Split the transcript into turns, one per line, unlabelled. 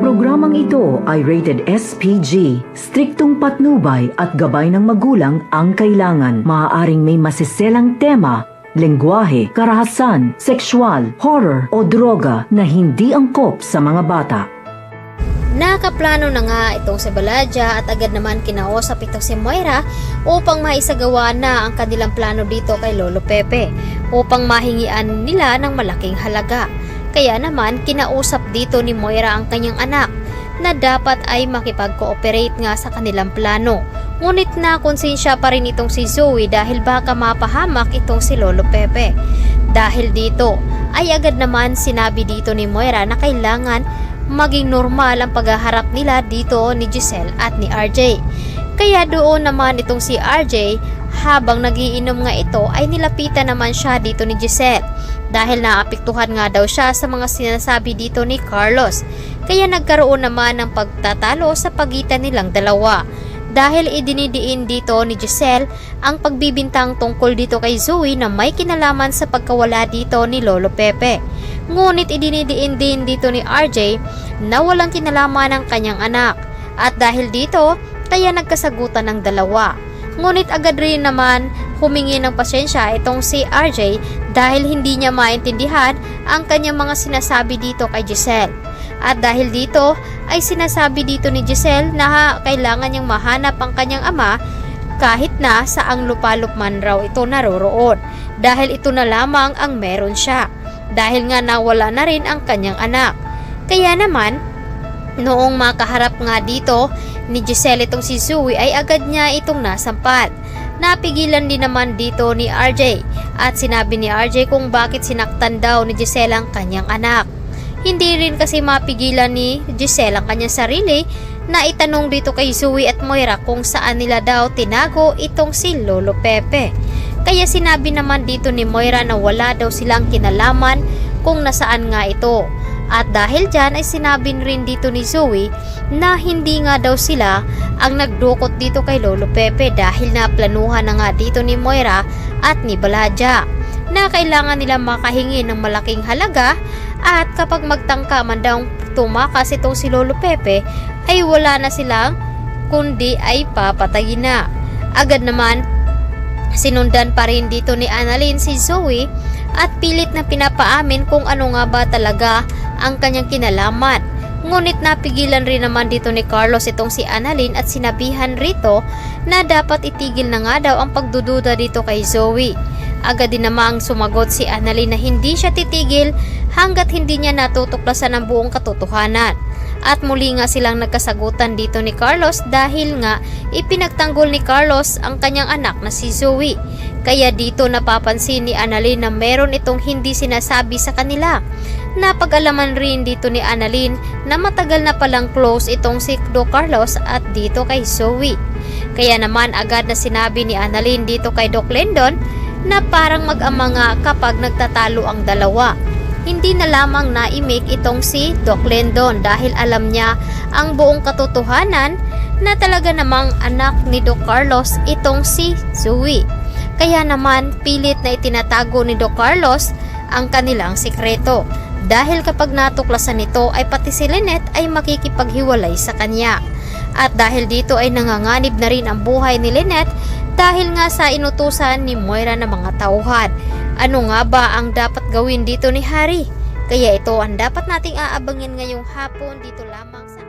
Programang ito ay rated SPG. Striktong patnubay at gabay ng magulang ang kailangan. Maaaring may masiselang tema, lengguwahe, karahasan, sexual, horror o droga na hindi angkop sa mga bata.
Nakaplano na nga itong si Baladja at agad naman kinausap ito si Moira upang maisagawa na ang kanilang plano dito kay Lolo Pepe upang mahingian nila ng malaking halaga. Kaya naman kinausap dito ni Moira ang kanyang anak na dapat ay makipag-cooperate nga sa kanilang plano. Ngunit na konsensya pa rin itong si Zoe dahil baka mapahamak itong si Lolo Pepe. Dahil dito ay agad naman sinabi dito ni Moira na kailangan maging normal ang paghaharap nila dito ni Giselle at ni RJ. Kaya doon naman itong si RJ habang nagiinom nga ito ay nilapitan naman siya dito ni Giselle dahil naapektuhan nga daw siya sa mga sinasabi dito ni Carlos. Kaya nagkaroon naman ng pagtatalo sa pagitan nilang dalawa dahil idinidiin dito ni Giselle ang pagbibintang tungkol dito kay Zoe na may kinalaman sa pagkawala dito ni Lolo Pepe. Ngunit idinidiin din dito ni RJ na walang kinalaman ng kanyang anak at dahil dito kaya nagkasagutan ng dalawa. Ngunit agad rin naman humingi ng pasensya itong si RJ dahil hindi niya maintindihan ang kanyang mga sinasabi dito kay Giselle. At dahil dito ay sinasabi dito ni Giselle na kailangan niyang mahanap ang kanyang ama kahit na saang lupalop man raw ito naroroon dahil ito na lamang ang meron siya dahil nga nawala na rin ang kanyang anak. Kaya naman noong makaharap nga dito ni Giselle itong si Zoe ay agad niya itong nasampat. Napigilan din naman dito ni RJ at sinabi ni RJ kung bakit sinaktan daw ni Giselle ang kanyang anak. Hindi rin kasi mapigilan ni Giselle ang kanyang sarili na itanong dito kay Zoe at Moira kung saan nila daw tinago itong si Lolo Pepe. Kaya sinabi naman dito ni Moira na wala daw silang kinalaman kung nasaan nga ito. At dahil dyan ay sinabi rin dito ni Zoe na hindi nga daw sila ang nagdukot dito kay Lolo Pepe dahil naplanuhan na nga dito ni Moira at ni Baladja na kailangan nila makahingi ng malaking halaga at kapag magtangka man daw tumakas itong si Lolo Pepe ay wala na silang kundi ay papatayin na. Agad naman sinundan pa rin dito ni Annalyn si Zoe at pilit na pinapaamin kung ano nga ba talaga ang kanyang kinalaman. Ngunit napigilan rin naman dito ni Carlos itong si Annalyn at sinabihan rito na dapat itigil na nga daw ang pagdududa dito kay Zoe. Agad din namang sumagot si Annalyn na hindi siya titigil hanggat hindi niya natutuklasan ang buong katotohanan. At muli nga silang nagkasagutan dito ni Carlos dahil nga ipinagtanggol ni Carlos ang kanyang anak na si Zoe. Kaya dito napapansin ni Annalyn na meron itong hindi sinasabi sa kanila. Napag-alaman rin dito ni Annalyn na matagal na palang close itong si Do Carlos at dito kay Zoe. Kaya naman agad na sinabi ni Annalyn dito kay Doc Lendon na parang mag-ama nga kapag nagtatalo ang dalawa. Hindi na lamang na-imik itong si Doc Lendon dahil alam niya ang buong katotohanan na talaga namang anak ni Doc Carlos itong si Zoe. Kaya naman pilit na itinatago ni Doc Carlos ang kanilang sikreto dahil kapag natuklasan nito ay pati si Lynette ay makikipaghiwalay sa kanya. At dahil dito ay nanganganib na rin ang buhay ni Lynette dahil nga sa inutusan ni Moira ng mga tauhan. Ano nga ba ang dapat gawin dito ni Harry? Kaya ito ang dapat nating aabangin ngayong hapon dito lamang sa